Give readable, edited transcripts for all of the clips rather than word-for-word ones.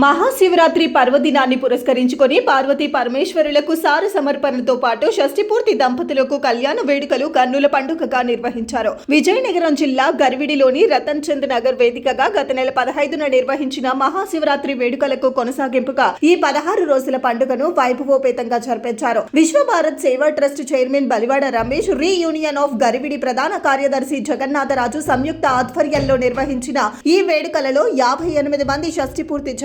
మహాశివరాత్రి పర్వదినాన్ని పురస్కరించుకొని పార్వతీ పరమేశ్వరులకు సార సమర్పణలతో పాటు షష్ఠిపూర్తి దంపతులకు కళ్యాణ వేడుకలు కన్నుల పండుగగా నిర్వహించారు. విజయనగరం జిల్లా గర్విడిలోని రతన్ చంద్ నగర్ వేదికగా గత నెల 15న నిర్వహించిన మహాశివరాత్రి వేడుకలకు కొనసాగింపుగా ఈ 16 రోజుల పండుగను వైభవోపేతంగా జరిపించారు. Vishwabharat Seva trust chairman Baliwada Ramesh, reunion of Garividi ప్రధాన కార్యదర్శి జగన్నాథరాజు సంయుక్త ఆధ్వర్యంలో నిర్వహించిన ఈ వేడుకలలో 58 మంది షష్ఠిపూర్తి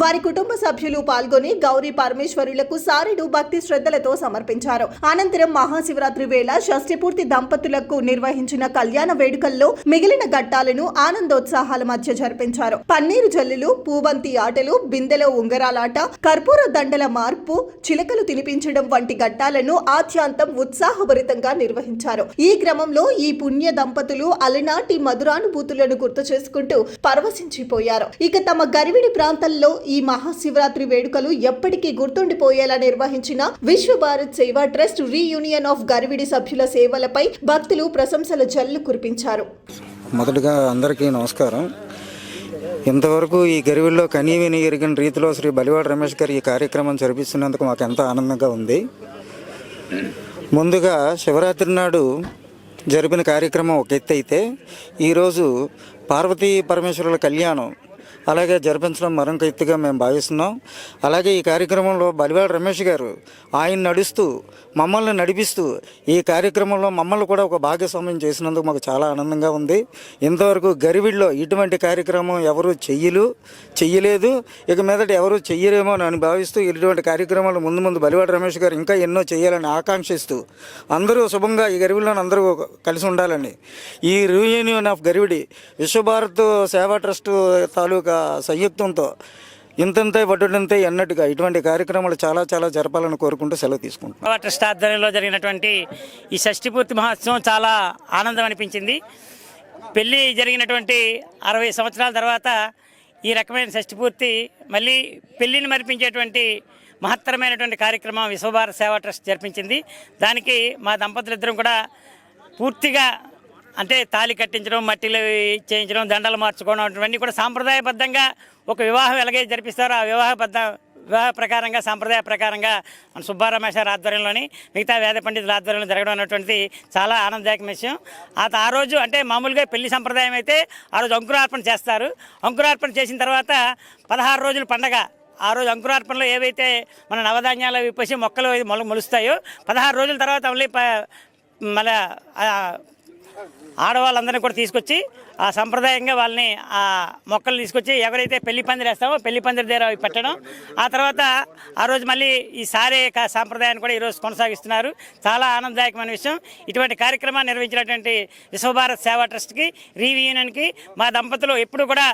వారి కుటుంబ సభ్యులు పాల్గొని గౌరీ పరమేశ్వరులకు సారెడు భక్తి శ్రద్ధలతో సమర్పించారు. అనంతరం మహాశివరాత్రి వేళ షష్ఠిపూర్తి దంపతులకు నిర్వహించిన కళ్యాణ వేడుకల్లో మిగిలిన ఘట్టాలను ఆనందోత్సాహాల మధ్య జరిపించారు. పన్నీరు జల్లులు, పూబంతి ఆటలు, బిందెలో ఉంగరాలాట, కర్పూర దండల మార్పు, చిలకలు తినిపించడం వంటి ఘట్టాలను ఆద్యాంతం ఉత్సాహభరితంగా నిర్వహించారు. ఈ క్రమంలో ఈ పుణ్య దంపతులు అలనాటి మధురానుభూతులను గుర్తు చేసుకుంటూ పరవశించిపోయారు. ఇక తమ గరివిడి ప్రాంతంలో ఈ మహాశివరాత్రి వేడుకలు ఎప్పటికీ గుర్తుండిపోయేలా నిర్వహించిన Vishwabharat Seva trust reunion of Garvidi సభ్యుల సేవలపై భక్తులు ప్రశంసల జల్లు కురిపించారు. మొదటగా అందరికీ నమస్కారం. ఇంతవరకు ఈ గరివిడిలో కనీవిని ఎరిగిన రీతిలో శ్రీ బలివాడ రమేష్ గారు ఈ కార్యక్రమం జరిపిస్తున్నందుకు మాకు ఎంతో ఆనందంగా ఉంది. ముందుగా శివరాత్రి నాడు జరిపిన కార్యక్రమం ఒక ఎత్తు అయితే, ఈరోజు పార్వతీ పరమేశ్వరుల కళ్యాణం అలాగే జరిపించడం మరొక ఎత్తుగా మేము భావిస్తున్నాం. అలాగే ఈ కార్యక్రమంలో బలివాడ రమేష్ గారు ఆయన నడుస్తూ మమ్మల్ని నడిపిస్తూ ఈ కార్యక్రమంలో మమ్మల్ని కూడా ఒక భాగస్వామ్యం చేసినందుకు మాకు చాలా ఆనందంగా ఉంది. ఇంతవరకు గరివిడిలో ఇటువంటి కార్యక్రమం ఎవరు చెయ్యలేదు, ఇక మీదట ఎవరు చెయ్యరేమో అని భావిస్తూ ఇటువంటి కార్యక్రమాలు ముందు బలివాడ రమేష్ గారు ఇంకా ఎన్నో చేయాలని ఆకాంక్షిస్తూ అందరూ శుభంగా ఈ గరివిడిలో అందరూ కలిసి ఉండాలని ఈ reunion of Garividi Vishwabharat Seva trust తాలూకా సంయుక్తంతో ఇంతంతే వడ్డంతే అన్నట్టుగా ఇటువంటి కార్యక్రమాలు చాలా చాలా జరపాలని కోరుకుంటూ సెలవు తీసుకుంటాం. ట్రస్ట్ ఆధ్వర్యంలో జరిగినటువంటి ఈ షష్ఠిపూర్తి మహోత్సవం చాలా ఆనందం అనిపించింది. పెళ్ళి జరిగినటువంటి 60 సంవత్సరాల తర్వాత ఈ రకమైన షష్ఠిపూర్తి మళ్ళీ పెళ్ళిని మరిపించేటువంటి మహత్తరమైనటువంటి కార్యక్రమం విశ్వభారత్ సేవా ట్రస్ట్ జరిపించింది. దానికి మా దంపతులిద్దరం కూడా పూర్తిగా అంటే తాళి కట్టించడం, మట్టిలు చేయించడం, దండలు మార్చుకోవడం అటువంటివన్నీ కూడా సాంప్రదాయబద్ధంగా ఒక వివాహం ఎలాగే జరిపిస్తారో ఆ వివాహ ప్రకారంగా సాంప్రదాయ ప్రకారంగా మన సుబ్బారమేశ్వర ఆధ్వర్యంలోని మిగతా వేద పండితుల ఆధ్వర్యంలో జరగడం అనేటువంటిది చాలా ఆనందదాయక విషయం. ఆ రోజు అంటే మామూలుగా పెళ్లి సంప్రదాయం అయితే ఆ రోజు అంకురార్పణ చేస్తారు. అంకురార్పణ చేసిన తర్వాత 16 రోజుల పండగ. ఆ రోజు అంకురార్పణలో ఏవైతే మన నవధాన్యాలు విప్పసి మొక్కలు మొలుస్తాయో 16 రోజుల తర్వాత మళ్ళీ ఆడవాళ్ళందరినీ కూడా తీసుకొచ్చి ఆ సంప్రదాయంగా వాళ్ళని ఆ మొక్కలు తీసుకొచ్చి ఎవరైతే పెళ్లి పందిరి వేస్తామో పెళ్లి పందిరి దగ్గర పెట్టడం. ఆ తర్వాత ఆ రోజు మళ్ళీ ఈ సారే సాంప్రదాయాన్ని కూడా ఈరోజు కొనసాగిస్తున్నారు. చాలా ఆనందదాయకమైన విషయం. ఇటువంటి కార్యక్రమాన్ని నిర్వహించినటువంటి విశ్వభారత్ సేవా ట్రస్ట్కి, రీయూనియన్కి మా దంపతులు ఎప్పుడు కూడా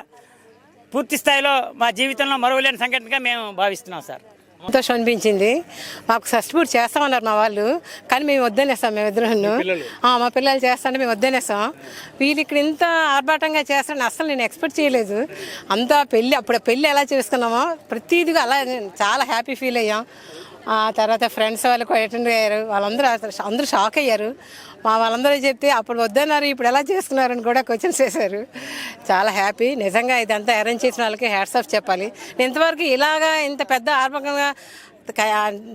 పూర్తి స్థాయిలో మా జీవితంలో మరువలేని సంఘటనగా మేము భావిస్తున్నాం సార్. సంతోషం అనిపించింది. మాకు షష్ఠిపూర్తి చేస్తామన్నారు మా వాళ్ళు, కానీ మేము వద్దనేస్తాం. మేమిద్దరం మా పిల్లలు చేస్తాంటే మేము వద్దనేస్తాం. వీళ్ళు ఇక్కడ ఇంత ఆర్భాటంగా చేస్తారని అసలు నేను ఎక్స్పెక్ట్ చేయలేదు. అంతా అప్పుడు పెళ్ళి ఎలా చేసుకున్నామో ప్రతిదిగా అలా చాలా హ్యాపీ ఫీల్ అయ్యాం. ఆ తర్వాత ఫ్రెండ్స్ వాళ్ళు అటెండ్ అయ్యారు. అందరూ షాక్ అయ్యారు. వాళ్ళందరూ చెప్తే అప్పుడు వద్దన్నారు, ఇప్పుడు ఎలా చేసుకున్నారని కూడా క్వశ్చన్స్ చేశారు. చాలా హ్యాపీ. నిజంగా ఇదంతా అరేంజ్ చేసిన వాళ్ళకి హ్యాట్స్ ఆఫ్ చెప్పాలి. ఇంతవరకు ఇలాగా ఇంత పెద్ద ఆర్భకంగా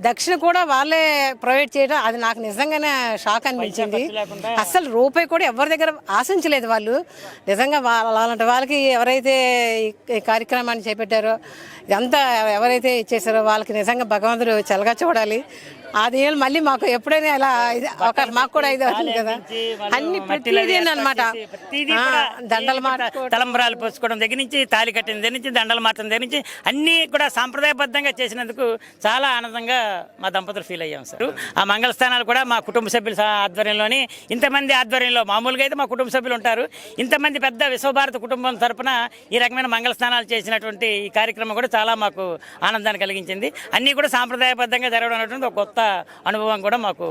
దక్షిణ కూడా వాళ్ళే ప్రొవైడ్ చేయడం అది నాకు నిజంగానే షాక్ అనిపించింది. అసలు రూపాయి కూడా ఎవరి దగ్గర ఆశించలేదు వాళ్ళు. నిజంగా అలాంటి వాళ్ళకి ఎవరైతే ఈ కార్యక్రమాన్ని చేపట్టారో ఇదంతా ఎవరైతే ఇచ్చేసారో వాళ్ళకి నిజంగా భగవంతుడు చల్లగా చూడాలి. అది మళ్ళీ మాకు ఎప్పుడైనా ఇలా మాకు కూడా ఇది అవుతుంది కదా, అన్ని ప్రతిదీ అనమాట. దండలు తలంబరాలు పోసుకోవడం దగ్గర నుంచి, తాళి కట్టిన దగ్గర నుంచి, దండలు మార్చడం దగ్గర నుంచి అన్నీ కూడా సాంప్రదాయబద్ధంగా చేసినందుకు చాలా ఆనందంగా మా దంపతులు ఫీల్ అయ్యాం సార్. ఆ మంగళ స్థానాలు కూడా మా కుటుంబ సభ్యుల ఆధ్వర్యంలోని ఇంతమంది ఆధ్వర్యంలో, మామూలుగా అయితే మా కుటుంబ సభ్యులు ఉంటారు, ఇంతమంది పెద్ద విశ్వభారత కుటుంబం తరపున ఈ రకమైన మంగళ స్థానాలు చేసినటువంటి ఈ కార్యక్రమం కూడా చాలా మాకు ఆనందాన్ని కలిగించింది. అన్నీ కూడా సాంప్రదాయబద్ధంగా జరగడం అనేటువంటి ఒక కొత్త అనుభవం కూడా మాకు